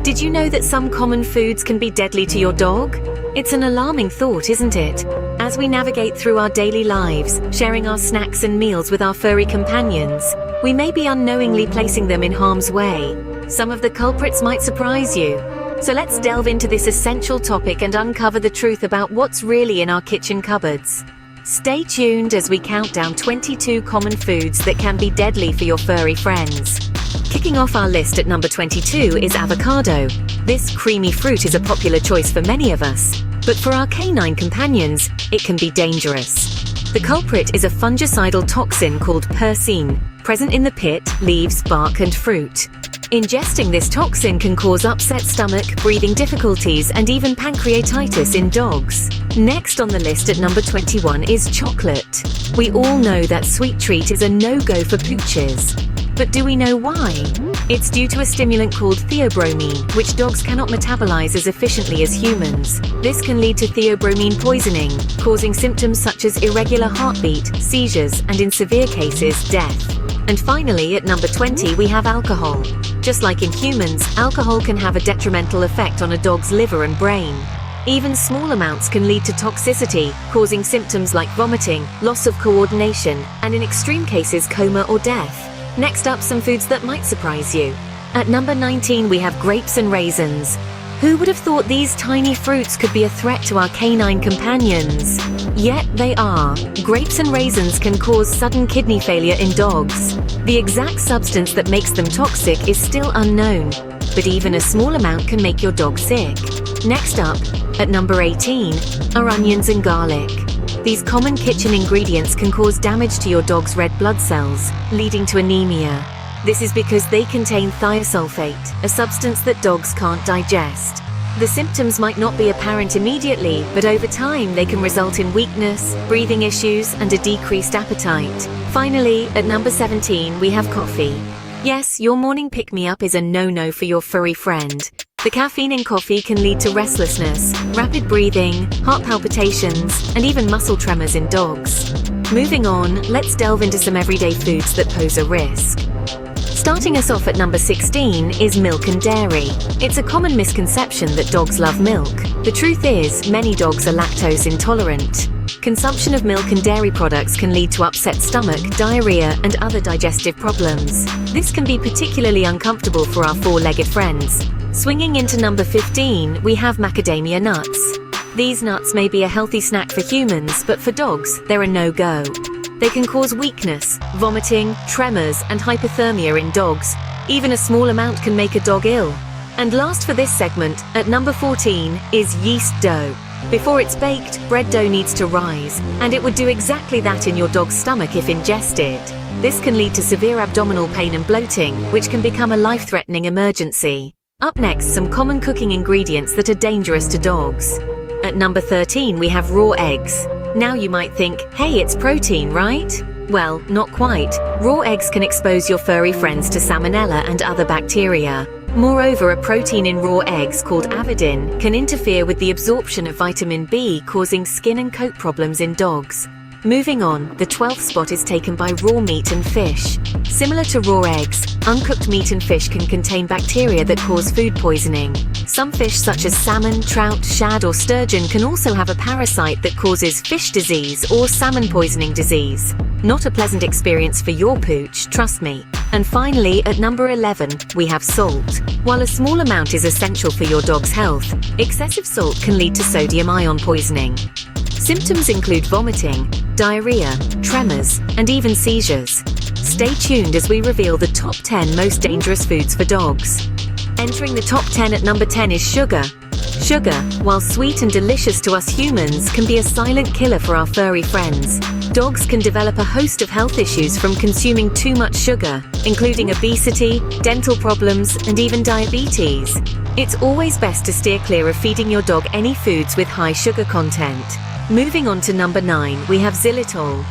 Did you know that some common foods can be deadly to your dog? It's an alarming thought, isn't it? As we navigate through our daily lives, sharing our snacks and meals with our furry companions, we may be unknowingly placing them in harm's way. Some of the culprits might surprise you. So let's delve into this essential topic and uncover the truth about what's really in our kitchen cupboards. Stay tuned as we count down 22 common foods that can be deadly for your furry friends. Kicking off our list at number 22 is avocado. This creamy fruit is a popular choice for many of us, but for our canine companions, it can be dangerous. The culprit is a fungicidal toxin called persine, present in the pit, leaves, bark, and fruit. Ingesting this toxin can cause upset stomach, breathing difficulties, and even pancreatitis in dogs. Next on the list at number 21 is chocolate. We all know that sweet treat is a no-go for pooches. But do we know why? It's due to a stimulant called theobromine, which dogs cannot metabolize as efficiently as humans. This can lead to theobromine poisoning, causing symptoms such as irregular heartbeat, seizures, and in severe cases, death. And finally, at number 20, we have alcohol. Just like in humans, alcohol can have a detrimental effect on a dog's liver and brain. Even small amounts can lead to toxicity, causing symptoms like vomiting, loss of coordination, and in extreme cases, coma or death. Next up, some foods that might surprise you. At number 19, we have grapes and raisins. Who would have thought these tiny fruits could be a threat to our canine companions? Yet they are. Grapes and raisins can cause sudden kidney failure in dogs. The exact substance that makes them toxic is still unknown, but even a small amount can make your dog sick. Next up, at number 18, are onions and garlic. These common kitchen ingredients can cause damage to your dog's red blood cells, leading to anemia. This is because they contain thiosulfate, a substance that dogs can't digest. The symptoms might not be apparent immediately, but over time they can result in weakness, breathing issues, and a decreased appetite. Finally, at number 17, we have coffee. Yes, your morning pick-me-up is a no-no for your furry friend. The caffeine in coffee can lead to restlessness, rapid breathing, heart palpitations, and even muscle tremors in dogs. Moving on, let's delve into some everyday foods that pose a risk. Starting us off at number 16 is milk and dairy. It's a common misconception that dogs love milk. The truth is, many dogs are lactose intolerant. Consumption of milk and dairy products can lead to upset stomach, diarrhea, and other digestive problems. This can be particularly uncomfortable for our four-legged friends. Swinging into number 15, we have macadamia nuts. These nuts may be a healthy snack for humans, but for dogs, they're a no-go. They can cause weakness, vomiting, tremors, and hypothermia in dogs. Even a small amount can make a dog ill. And last for this segment, at number 14, is yeast dough. Before it's baked, bread dough needs to rise, and it would do exactly that in your dog's stomach if ingested. This can lead to severe abdominal pain and bloating, which can become a life-threatening emergency. Up next, some common cooking ingredients that are dangerous to dogs. At number 13, we have raw eggs. Now you might think, hey, it's protein, right? Well, not quite. Raw eggs can expose your furry friends to salmonella and other bacteria. Moreover, a protein in raw eggs called avidin can interfere with the absorption of vitamin B, causing skin and coat problems in dogs. Moving on, the 12th spot is taken by raw meat and fish. Similar to raw eggs, uncooked meat and fish can contain bacteria that cause food poisoning. Some fish such as salmon, trout, shad or sturgeon can also have a parasite that causes fish disease or salmon poisoning disease. Not a pleasant experience for your pooch, trust me. And finally, at number 11, we have salt. While a small amount is essential for your dog's health, excessive salt can lead to sodium ion poisoning. Symptoms include vomiting, diarrhea, tremors, and even seizures. Stay tuned as we reveal the top 10 most dangerous foods for dogs. Entering the top 10 at number 10 is sugar. Sugar, while sweet and delicious to us humans, can be a silent killer for our furry friends. Dogs can develop a host of health issues from consuming too much sugar, including obesity, dental problems, and even diabetes. It's always best to steer clear of feeding your dog any foods with high sugar content. Moving on to number 9, we have xylitol.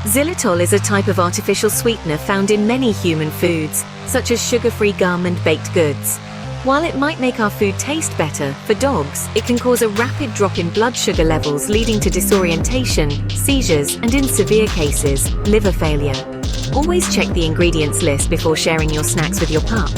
Xylitol is a type of artificial sweetener found in many human foods, such as sugar-free gum and baked goods. While it might make our food taste better, for dogs, it can cause a rapid drop in blood sugar levels, leading to disorientation, seizures, and in severe cases, liver failure. Always check the ingredients list before sharing your snacks with your pup.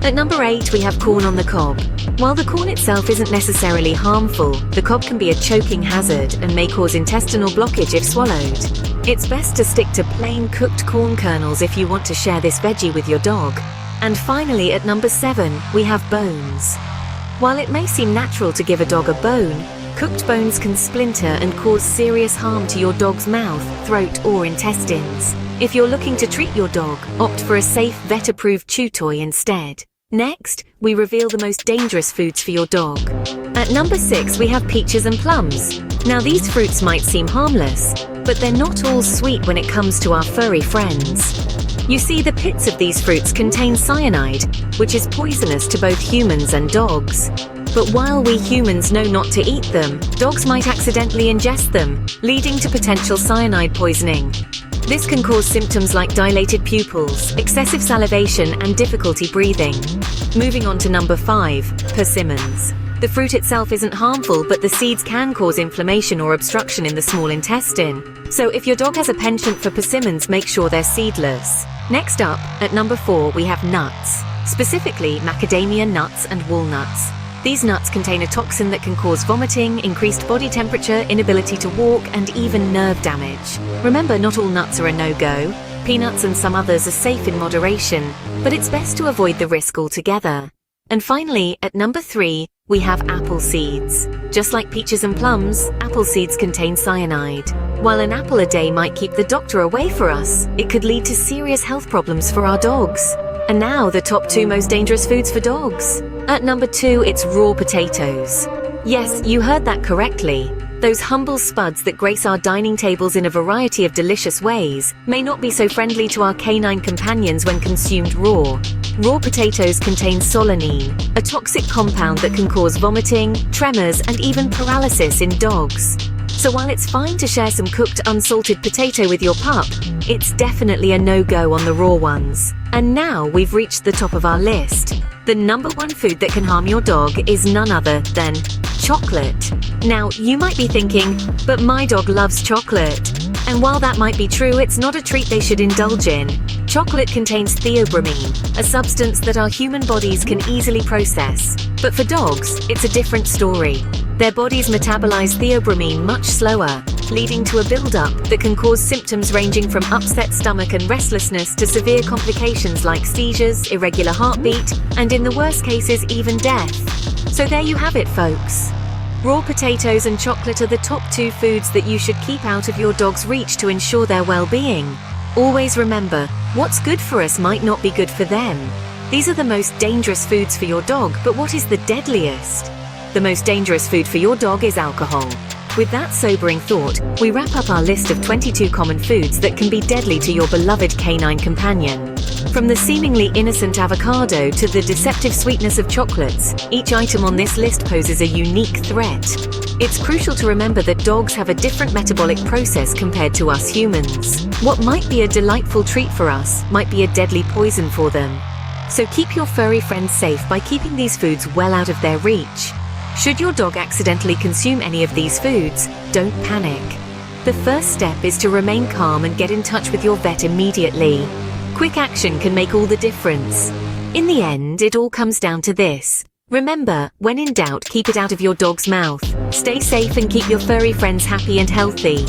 At number 8, we have corn on the cob. While the corn itself isn't necessarily harmful, the cob can be a choking hazard and may cause intestinal blockage if swallowed. It's best to stick to plain cooked corn kernels if you want to share this veggie with your dog. And finally, at number 7, we have bones. While it may seem natural to give a dog a bone, cooked bones can splinter and cause serious harm to your dog's mouth, throat, or intestines. If you're looking to treat your dog, opt for a safe, vet-approved chew toy instead. Next, we reveal the most dangerous foods for your dog. At number 6, we have peaches and plums. Now these fruits might seem harmless, but they're not all sweet when it comes to our furry friends. You see, the pits of these fruits contain cyanide, which is poisonous to both humans and dogs. But while we humans know not to eat them, dogs might accidentally ingest them, leading to potential cyanide poisoning. This can cause symptoms like dilated pupils, excessive salivation, and difficulty breathing. Moving on to number 5, persimmons. The fruit itself isn't harmful, but the seeds can cause inflammation or obstruction in the small intestine. So if your dog has a penchant for persimmons, make sure they're seedless. Next up, at number 4, we have nuts, specifically macadamia nuts and walnuts. These nuts contain a toxin that can cause vomiting, increased body temperature, inability to walk, and even nerve damage. Remember, not all nuts are a no-go. Peanuts and some others are safe in moderation, but it's best to avoid the risk altogether. And finally, at number 3, we have apple seeds. Just like peaches and plums, apple seeds contain cyanide. While an apple a day might keep the doctor away for us, it could lead to serious health problems for our dogs. And now, the top 2 most dangerous foods for dogs. At number 2, it's raw potatoes. Yes, you heard that correctly. Those humble spuds that grace our dining tables in a variety of delicious ways may not be so friendly to our canine companions when consumed raw. Raw potatoes contain solanine, a toxic compound that can cause vomiting, tremors, and even paralysis in dogs. So while it's fine to share some cooked unsalted potato with your pup, it's definitely a no-go on the raw ones. And now we've reached the top of our list. The number 1 food that can harm your dog is none other than chocolate. Now, you might be thinking, but my dog loves chocolate. And while that might be true, it's not a treat they should indulge in. Chocolate contains theobromine, a substance that our human bodies can easily process. But for dogs, it's a different story. Their bodies metabolize theobromine much slower, leading to a buildup that can cause symptoms ranging from upset stomach and restlessness to severe complications like seizures, irregular heartbeat, and in the worst cases, even death. So there you have it, folks. Raw potatoes and chocolate are the top 2 foods that you should keep out of your dog's reach to ensure their well-being. Always remember, what's good for us might not be good for them. These are the most dangerous foods for your dog, but what is the deadliest? The most dangerous food for your dog is alcohol. With that sobering thought, we wrap up our list of 22 common foods that can be deadly to your beloved canine companion. From the seemingly innocent avocado to the deceptive sweetness of chocolates, each item on this list poses a unique threat. It's crucial to remember that dogs have a different metabolic process compared to us humans. What might be a delightful treat for us might be a deadly poison for them. So keep your furry friends safe by keeping these foods well out of their reach. Should your dog accidentally consume any of these foods, don't panic. The first step is to remain calm and get in touch with your vet immediately. Quick action can make all the difference. In the end, it all comes down to this. Remember, when in doubt, keep it out of your dog's mouth. Stay safe and keep your furry friends happy and healthy.